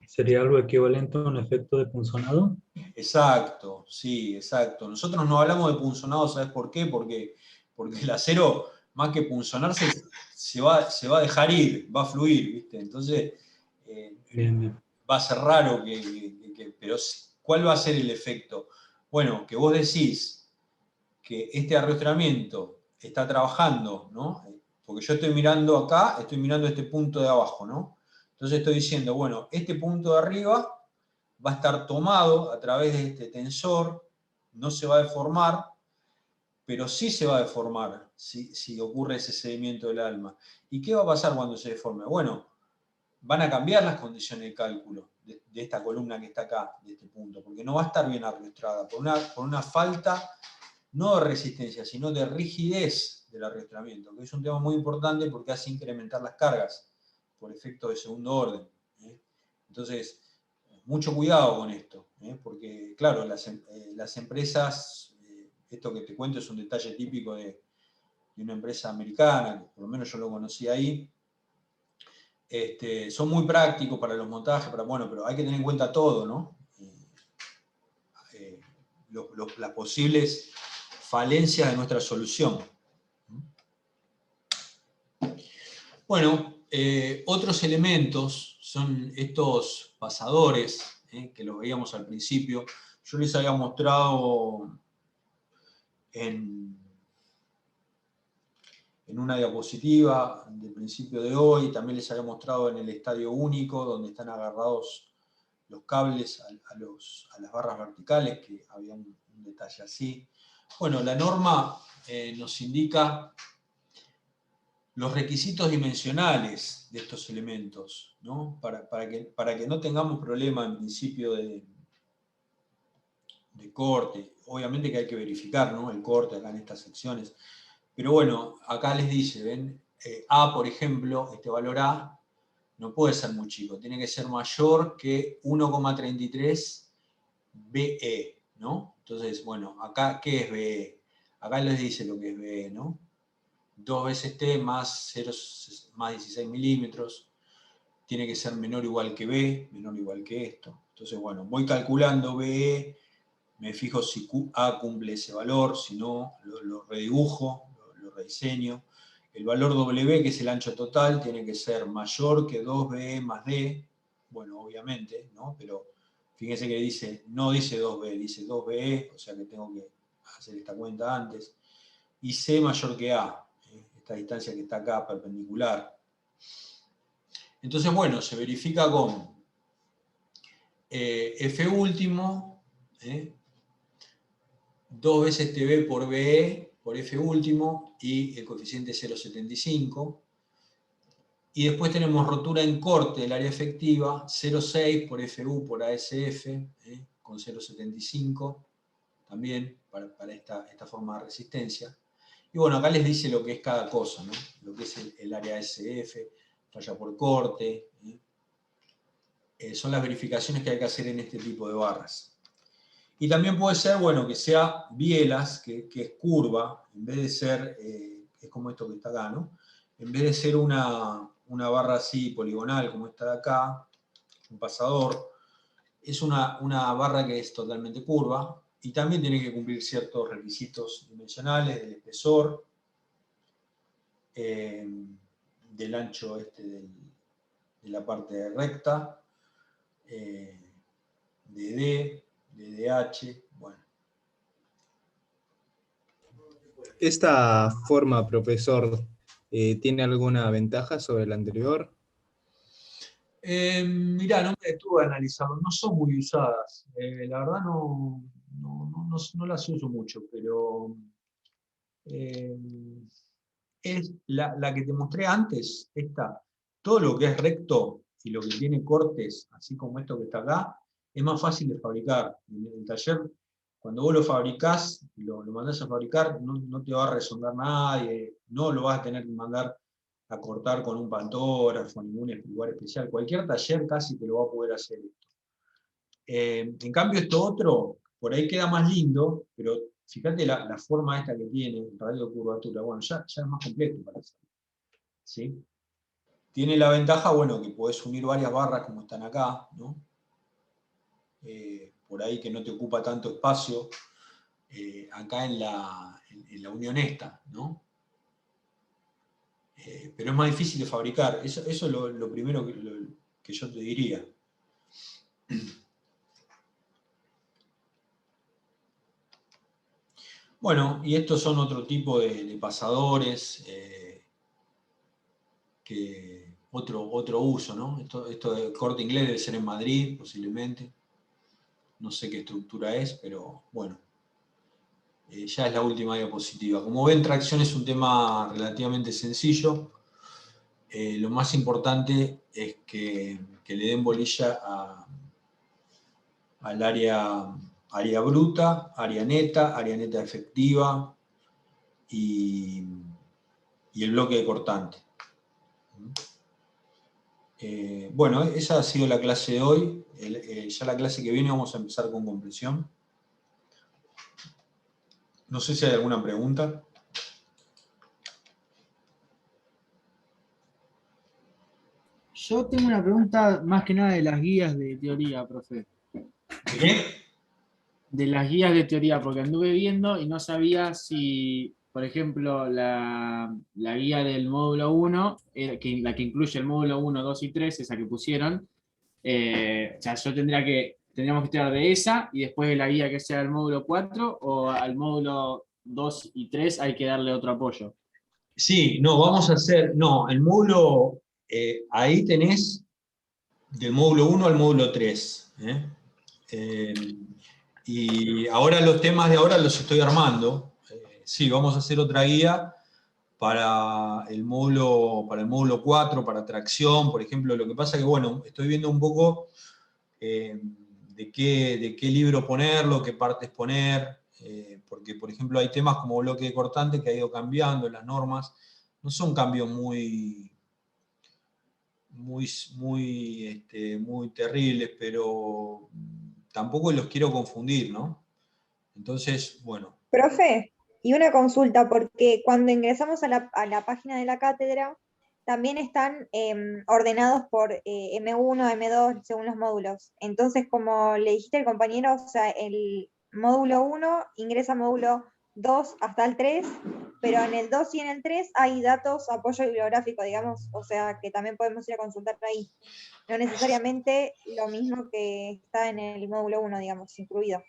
¿Sería algo equivalente a un efecto de punzonado? Exacto, sí, exacto. Nosotros no hablamos de punzonado, ¿sabes por qué? Porque el acero, más que punzonarse, se va a dejar ir, va a fluir, ¿viste? Entonces, Bien. va a ser raro pero ¿cuál va a ser el efecto? Bueno, que vos decís que este arrastramiento está trabajando, ¿no? Porque yo estoy mirando acá, estoy mirando este punto de abajo, ¿no? Entonces estoy diciendo, bueno, este punto de arriba va a estar tomado a través de este tensor, no se va a deformar, pero sí se va a deformar si ocurre ese cedimiento del alma. ¿Y qué va a pasar cuando se deforme? Bueno, van a cambiar las condiciones de cálculo de esta columna que está acá, de este punto, porque no va a estar bien arrastrada, por una falta no de resistencia, sino de rigidez del arrastramiento, que es un tema muy importante porque hace incrementar las cargas por efectos de segundo orden. Entonces, mucho cuidado con esto, porque claro, las empresas, esto que te cuento es un detalle típico de una empresa americana, que por lo menos yo lo conocí ahí, son muy prácticos para los montajes, pero hay que tener en cuenta todo, ¿no? Las posibles falencias de nuestra solución. Bueno, otros elementos son estos pasadores, que los veíamos al principio. Yo les había mostrado en una diapositiva del principio de hoy, también les había mostrado en el estadio único, donde están agarrados los cables a las barras verticales, que había un detalle así. Bueno, la norma nos indica los requisitos dimensionales de estos elementos, ¿no? Para que no tengamos problema en principio de corte. Obviamente que hay que verificar, ¿no? El corte acá en estas secciones. Pero bueno, acá les dice, ¿ven? A, por ejemplo, este valor A, no puede ser muy chico, tiene que ser mayor que 1,33 BE, ¿no? Entonces, bueno, acá, ¿qué es BE? Acá les dice lo que es BE, ¿no? 2 veces T más 16 milímetros, tiene que ser menor o igual que B, menor o igual que esto. Entonces, bueno, voy calculando BE, me fijo si A cumple ese valor, si no, lo redibujo, lo rediseño. El valor W, que es el ancho total, tiene que ser mayor que 2BE más D, bueno, obviamente, ¿no? Pero fíjense que no dice 2B, dice 2BE, o sea que tengo que hacer esta cuenta antes. Y C mayor que A, esta distancia que está acá perpendicular. Entonces, bueno, se verifica con F último, 2 veces TB por BE por F último y el coeficiente 0,75. Y después tenemos rotura en corte del área efectiva, 0,6 por FU por ASF, con 0,75. también para esta forma de resistencia. Y bueno, acá les dice lo que es cada cosa, ¿no? Lo que es el área SF, falla por corte. Son las verificaciones que hay que hacer en este tipo de barras. Y también puede ser, bueno, que sea bielas, que es curva, en vez de ser, es como esto que está acá, ¿no? En vez de ser una barra así poligonal como esta de acá, un pasador, es una barra que es totalmente curva y también tiene que cumplir ciertos requisitos dimensionales del espesor, del ancho de la parte recta, de D, de DH, bueno. ¿Esta forma, profesor, tiene alguna ventaja sobre la anterior? Mirá, no me detuve a analizarlo, no son muy usadas. La verdad no las uso mucho, pero es la que te mostré antes, esta. Todo lo que es recto y lo que tiene cortes, así como esto que está acá, es más fácil de fabricar. En el taller, cuando vos lo fabricás, lo mandás a fabricar, no te va a resondar nadie, no lo vas a tener que mandar a cortar con un pantógrafo, ningún lugar especial. Cualquier taller casi te lo va a poder hacer esto. En cambio, esto otro, por ahí queda más lindo, pero fíjate la forma esta que tiene, el radio de curvatura. Bueno, ya es más complejo para hacerlo. ¿Sí? Tiene la ventaja, bueno, que podés unir varias barras como están acá, ¿no? Por ahí que no te ocupa tanto espacio, acá en la unión esta, ¿no? Pero es más difícil de fabricar. Eso es lo primero que yo te diría. Bueno, y estos son otro tipo de pasadores, otro uso, ¿no? Esto de Corte Inglés debe ser en Madrid, posiblemente. No sé qué estructura es, pero bueno. Ya es la última diapositiva. Como ven, tracción es un tema relativamente sencillo. Lo más importante es que le den bolilla al área bruta, área neta efectiva y el bloque de cortante. Bueno, esa ha sido la clase de hoy. Ya la clase que viene vamos a empezar con compresión. No sé si hay alguna pregunta. Yo tengo una pregunta más que nada de las guías de teoría, profe. ¿De qué? De las guías de teoría, porque anduve viendo y no sabía si, por ejemplo, la guía del módulo 1, la que incluye el módulo 1, 2 y 3, esa que pusieron, o sea, tendríamos que estudiar de esa y después de la guía que sea del módulo 4, o al módulo 2 y 3 hay que darle otro apoyo. Sí, no, vamos a hacer, no, el módulo, ahí tenés del módulo 1 al módulo 3. Y ahora los temas de ahora los estoy armando. Sí, vamos a hacer otra guía para el módulo 4, para tracción, por ejemplo. Lo que pasa que, bueno, estoy viendo un poco de qué libro ponerlo, qué partes poner, porque, por ejemplo, hay temas como bloque de cortante que ha ido cambiando las normas. No son cambios muy terribles, pero tampoco los quiero confundir, ¿no? Entonces, bueno. Profe, y una consulta, porque cuando ingresamos a la página de la cátedra, también están ordenados por M1, M2, según los módulos. Entonces, como le dijiste al compañero, o sea, el módulo 1 ingresa al módulo 2 hasta el 3, pero en el 2 y en el 3 hay datos, apoyo bibliográfico, digamos, o sea, que también podemos ir a consultar ahí. No necesariamente lo mismo que está en el módulo 1, digamos, incluido.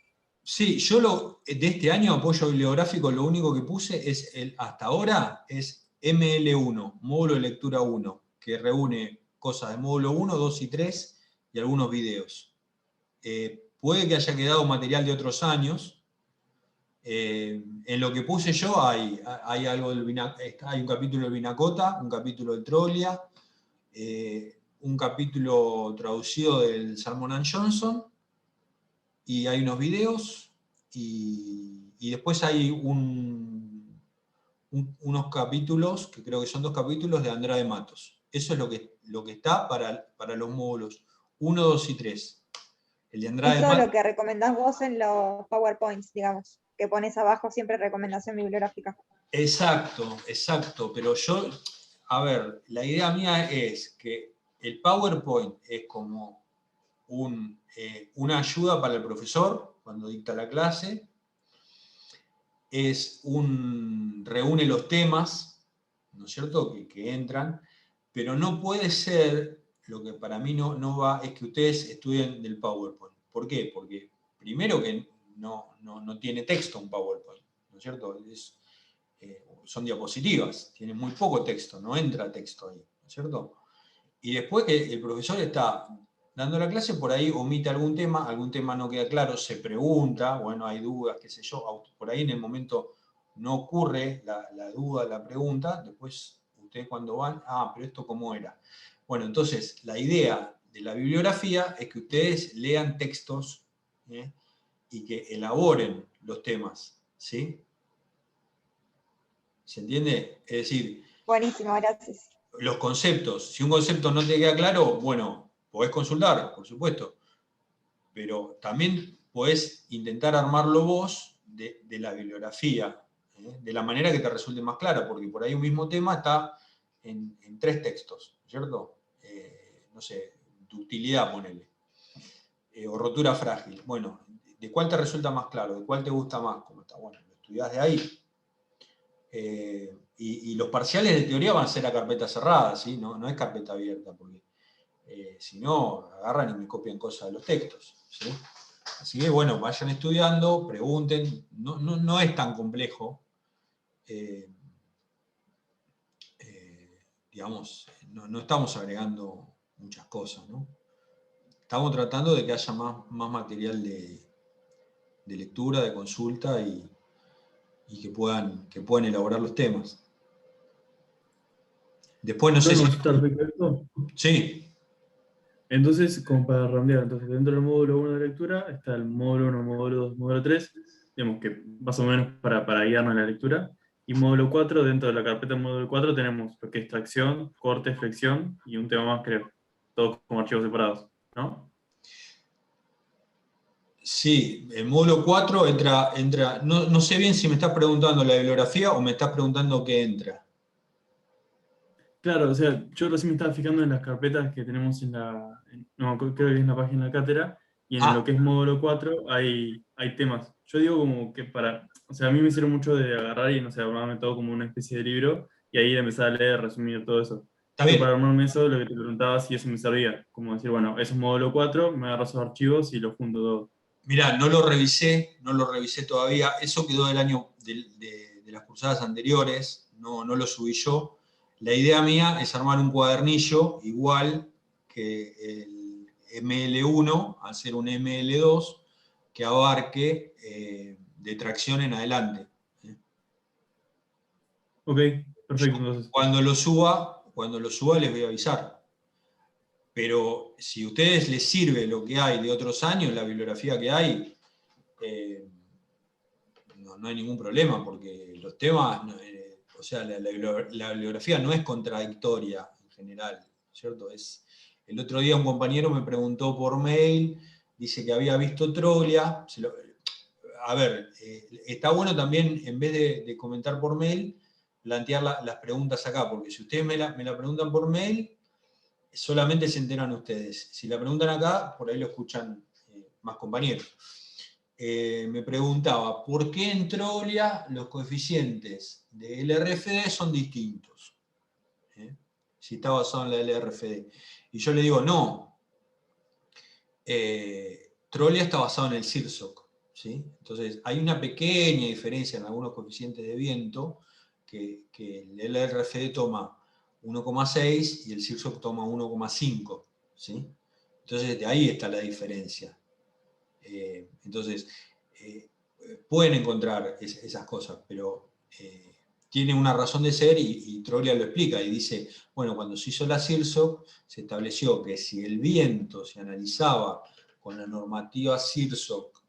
Sí, yo de este año apoyo bibliográfico lo único que puse es hasta ahora es ML1, módulo de lectura 1, que reúne cosas de módulo 1, 2 y 3 y algunos videos. Puede que haya quedado material de otros años. En lo que puse yo hay algo hay un capítulo del Vinacota, un capítulo del Trollia, un capítulo traducido del Salmon and Johnson, y hay unos videos, y después hay unos capítulos, que creo que son 2 capítulos de Andrade Matos. Eso es lo que está para los módulos 1, 2 y 3. El de Andrade Eso es Matos. lo que recomendás vos en los PowerPoints, digamos, que pones abajo siempre recomendación bibliográfica. Exacto, pero yo, a ver, la idea mía es que el PowerPoint es como una ayuda para el profesor cuando dicta la clase, reúne los temas, ¿no es cierto?, que entran, pero no puede ser, lo que para mí no va, es que ustedes estudien del PowerPoint. ¿Por qué? Porque primero que no tiene texto un PowerPoint, ¿no es cierto? Son diapositivas, tiene muy poco texto, no entra texto ahí, ¿no es cierto? Y después que el profesor está dando la clase, por ahí omite algún tema no queda claro, se pregunta, bueno, hay dudas, qué sé yo, por ahí en el momento no ocurre la duda, la pregunta, después ustedes cuando van, pero esto cómo era. Bueno, entonces la idea de la bibliografía es que ustedes lean textos y que elaboren los temas, ¿sí? ¿Se entiende? Es decir, Buenísimo, gracias. los conceptos, si un concepto no te queda claro, bueno, podés consultar, por supuesto, pero también podés intentar armarlo vos de la bibliografía, de la manera que te resulte más clara, porque por ahí un mismo tema está en 3 textos, ¿cierto? No sé, ductilidad, ponele, o rotura frágil. Bueno, ¿de cuál te resulta más claro? ¿De cuál te gusta más? ¿Cómo está? Bueno, lo estudiás de ahí. Y los parciales de teoría van a ser a carpeta cerrada, ¿sí? No es carpeta abierta, porque si no, agarran y me copian cosas de los textos, ¿sí? Así que bueno, vayan estudiando, pregunten, no es tan complejo, digamos, no estamos agregando muchas cosas, ¿no? Estamos tratando de que haya más material de lectura, de consulta y que puedan elaborar los temas. Después no sé si... ¿Podemos estar respecto? Sí. Entonces, como para redondear, entonces dentro del módulo 1 de lectura está el módulo 1, módulo 2, módulo 3, digamos que más o menos para guiarnos en la lectura, y módulo 4, dentro de la carpeta módulo 4 tenemos lo que es tracción, corte, flexión y un tema más, creo, todos como archivos separados, ¿no? Sí, el módulo 4 entra no sé bien si me estás preguntando la bibliografía o me estás preguntando qué entra. Claro, o sea, yo recién me estaba fijando en las carpetas que tenemos no, creo que es en la página de la cátedra, y en lo que es módulo 4 hay temas. Yo digo como que o sea, a mí me sirve mucho de agarrar y, no sé, armarme todo como una especie de libro, y ahí empezar a leer, resumir todo eso. Está bien. Yo para armarme eso, lo que te preguntaba si eso me servía, como decir, bueno, eso es módulo 4, me agarro esos archivos y los junto todo. Mirá, no lo revisé todavía, eso quedó del año de las cursadas anteriores, no lo subí yo. La idea mía es armar un cuadernillo igual que el ML1, al ser un ML2, que abarque de tracción en adelante. Ok, perfecto. Entonces. Cuando lo suba les voy a avisar. Pero si a ustedes les sirve lo que hay de otros años, la bibliografía que hay, no hay ningún problema, porque los temas, o sea, la bibliografía no es contradictoria en general, ¿cierto? El otro día un compañero me preguntó por mail, dice que había visto Trolia. A ver, está bueno también, en vez de comentar por mail, plantear las preguntas acá, porque si ustedes me la preguntan por mail, solamente se enteran ustedes. Si la preguntan acá, por ahí lo escuchan más compañeros. Me preguntaba, ¿por qué en Trolia los coeficientes de LRFD son distintos? Si está basado en la LRFD. Y yo le digo, no. Trolia está basado en el CIRSOC, ¿sí? Entonces, hay una pequeña diferencia en algunos coeficientes de viento que el LRFD toma 1,6 y el CIRSOC toma 1,5, ¿sí? Entonces, de ahí está la diferencia. Entonces, pueden encontrar esas cosas, pero tiene una razón de ser y Trolia lo explica y dice, bueno, cuando se hizo la CIRSOC, se estableció que si el viento se analizaba con la normativa CIRSOC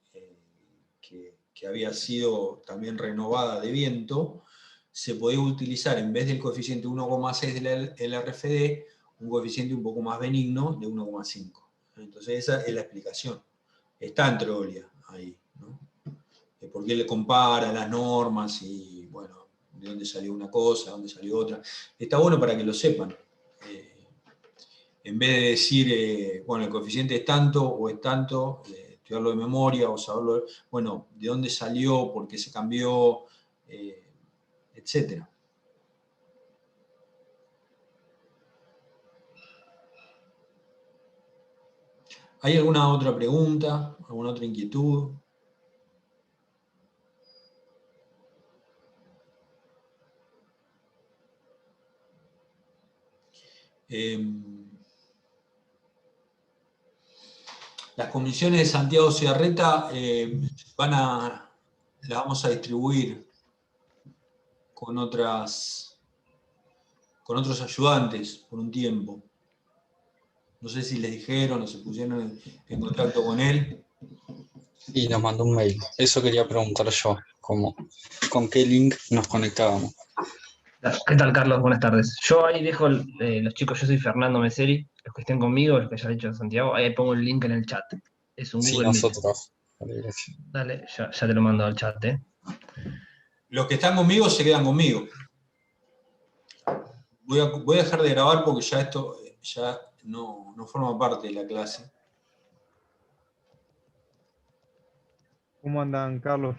que había sido también renovada de viento, se podía utilizar en vez del coeficiente 1,6 de la LRFD, un coeficiente un poco más benigno de 1,5. Entonces esa es la explicación. Está en Trolia ahí, ¿no? ¿Por qué le compara las normas y, bueno, de dónde salió una cosa, de dónde salió otra? Está bueno para que lo sepan. En vez de decir, bueno, el coeficiente es tanto o es tanto, estudiarlo de memoria o saberlo, bueno, de dónde salió, por qué se cambió, etc. ¿Hay alguna otra pregunta? ¿Alguna otra inquietud? Las comisiones de Santiago Ciarreta las vamos a distribuir con otros ayudantes por un tiempo. No sé si les dijeron o se pusieron en contacto con él. Y nos mandó un mail. Eso quería preguntar yo, ¿con qué link nos conectábamos? ¿Qué tal, Carlos? Buenas tardes. Yo ahí dejo los chicos, yo soy Fernando Meseri, los que estén conmigo, los que hayan hecho Santiago, ahí pongo el link en el chat. Es un Sí, Google Meet. nosotros. Vale, gracias. Dale, ya te lo mando al chat, ¿eh? Los que están conmigo se quedan conmigo. Voy a dejar de grabar porque ya esto ya no forma parte de la clase. ¿Cómo andan, Carlos?